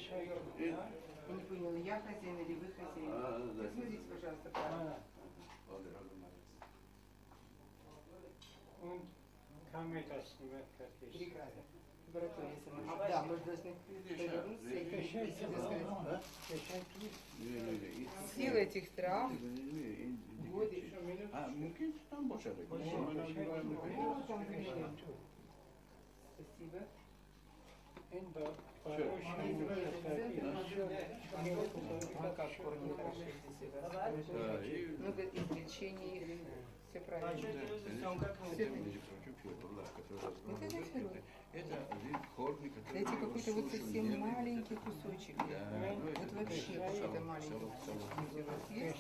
Я не поняла, я хозяин или вы хозяин? Посмотрите, пожалуйста, правильно. Прекрасно. Лаборатория сама. Да, мы должны повернуться и сказать. Сила этих трав. Годы. Спасибо. Как корни хороши здесь. Много извлечений. Все правильно. Дайте какой-то вот совсем маленький кусочек. Вот вообще какой-то маленький кусочек. У вас есть?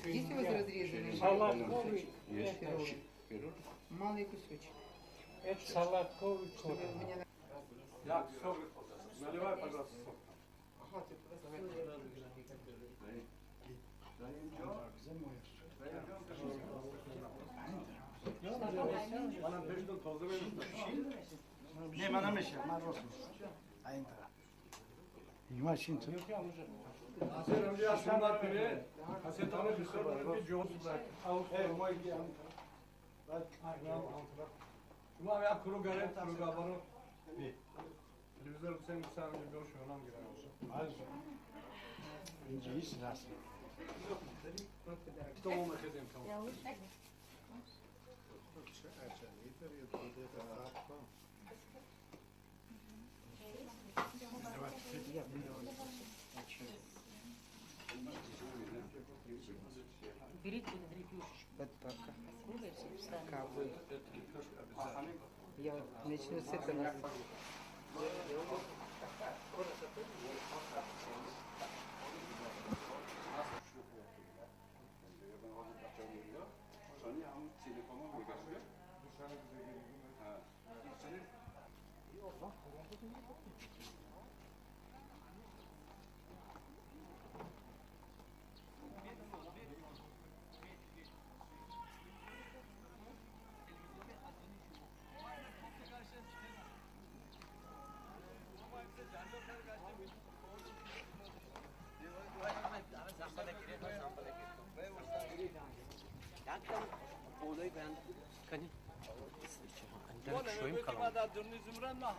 Есть у вас разрезанный маленький кусочек? Малый кусочек. Это салатковый корм. Так, сок. Наливай, пожалуйста, сок. Bana 5 ton tozu verir misin? Ne bana meşe, marosum. Aynı taraf. Yuma şimdi. Sen önce aslında biri, kasetanı bir sor, bir Jones bırak. Cuma veya kuru garet, kuru gabanı. Televizyon sen bir saniye bir şey ona mı girer olsun? Hayır. İnceyi sırası. Tamam, efendim, tamam. Берите на 3 плюшечки. Вот пока. Я начну с этого.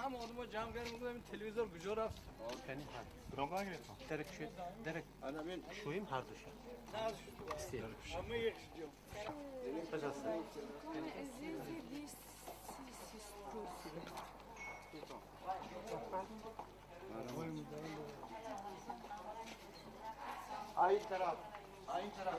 هم آدم جمع کردیم تلویزیون گوشو رفت. کنی ها. Bronka girelim. درک شد. درک. Ana ben شویم هر دوشم. ama yakışıyor. Пожалуйста. Aynı taraf. Aynı taraf.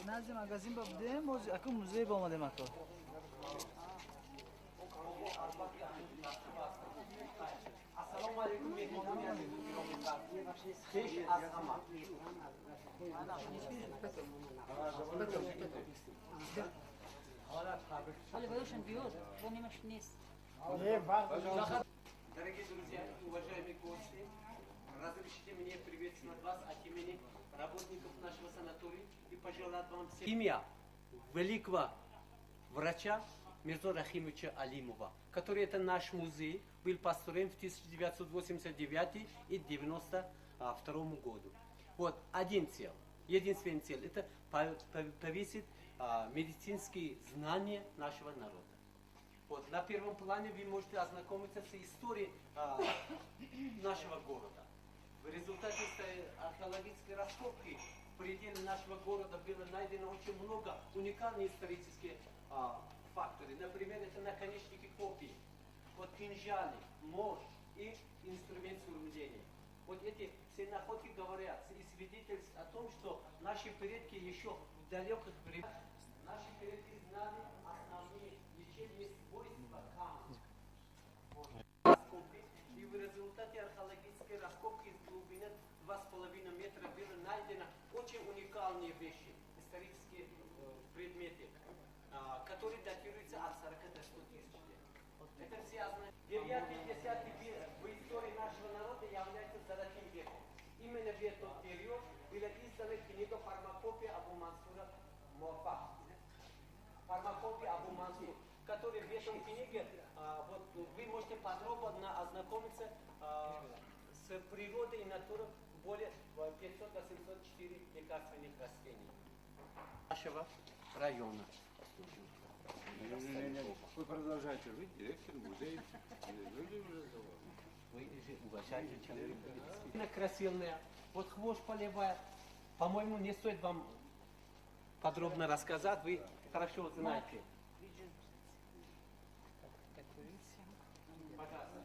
نزد مغازین با بده موزه اكو موزه با اومده مکو السلام علیکم مهمانان خیش از همه حالا بایوشن بیاد با نیمش نیست Дорогие друзья, уважаемые гости, разрешите мне приветствовать вас от имени работников нашего санатория и пожелать вам всем имя великого врача Мирзо Рахимовича Алимова, который это наш музей, был построен в 1989 и 1992 году. Вот один цель, единственная цель, это повесить медицинские знания нашего народа. Вот, на первом плане вы можете ознакомиться с историей нашего города. В результате археологической раскопки в пределе нашего города было найдено очень много уникальных исторических факторов. Например, это наконечники копий, вот кинжалы, нож и инструмент сурмления. Вот эти все находки говорят и свидетельствуют о том, что наши предки еще в далеких временах, наши предки знали основные лечебные свойства камня. И в результате археологической раскопки из глубины 2,5 метра было найдено очень уникальные вещи, исторические предметы, которые датируются от 40 до 100 тысяч лет. Это связано с 9-10 в истории нашей именно в этот период была издана книга «Фармакопия Абу Мансура Муаффак». «Фармакопия Абу Мансур», который в этом книге, вот вы можете подробно ознакомиться с природой и натурой более 500-704 лекарственных растений нашего района. Вы продолжайте. Вы директор музея. Вы же уважаете человека. Она красивая. Вот хвощ полевая. По-моему, не стоит вам подробно рассказать. Вы хорошо знаете. Пожалуйста.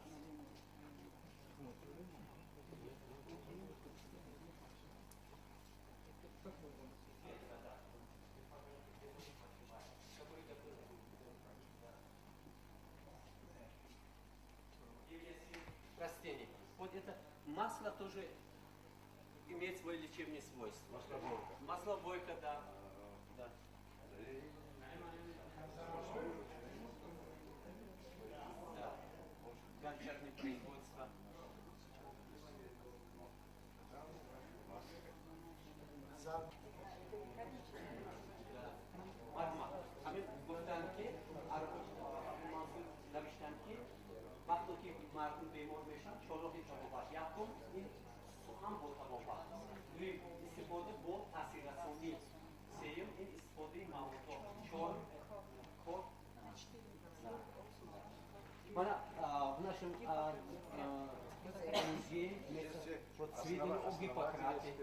Растений. Вот это масло тоже имеет свои лечебные свойства. Масло бойко, да. Да. Да. Гончарное производство. Marma. Amin guftanki, navishtanki, vaqti ki mardum bemor meshan, chorog'i tabobat yakum, in ham bo tabobat. Uy istifoda bo ta'sirrasoniy. Seyim in istifodai mavzuo. Chor, kor. Mana в нашем музее вот сведения о Гиппократе.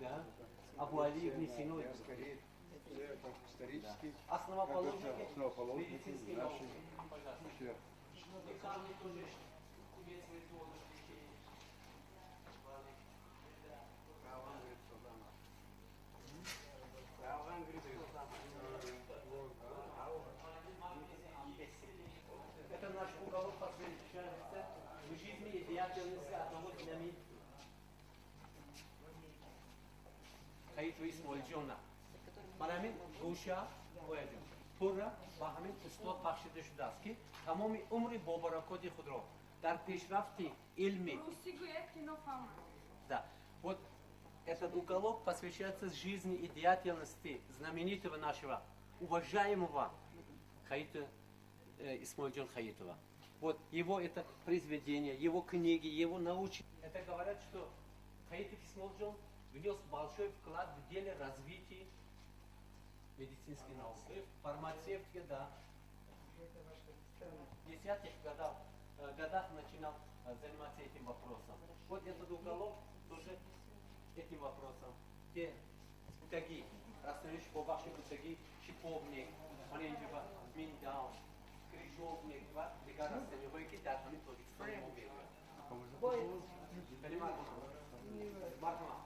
Да. Абу Али внесено. Исторический. Основоположники Основоположники медицинской нашей. науки. Пожалуйста. Лекарни тоже имеют свои сложности. Это наш уголок посвящается в жизни и деятельности одного знаменитого Хаиту Исмоилҷона. Манамин гӯша боядем. Пурра ба ҳамин устод бахшида шудааст, ки тамоми умри бобаракоти худро дар пешрафти илми. Да. Вот этот уголок посвящается жизни и деятельности знаменитого нашего, уважаемого Хаита Исмоилҷон Хаитова. Вот его это произведение, его книги, его научные. Это говорят, что Хаит Исмоилҷон внес большой вклад в деле развития медицинской науки, фармацевтики, да. В 10-х годах начинал заниматься этим вопросом. Вот этот уголок тоже этим вопросом. Где таги, расстановишь по вашей таги, шиповник, оранжево, миндал, крыжовник, два растения, бойки, да, там и тоже. Понимаете? Марма.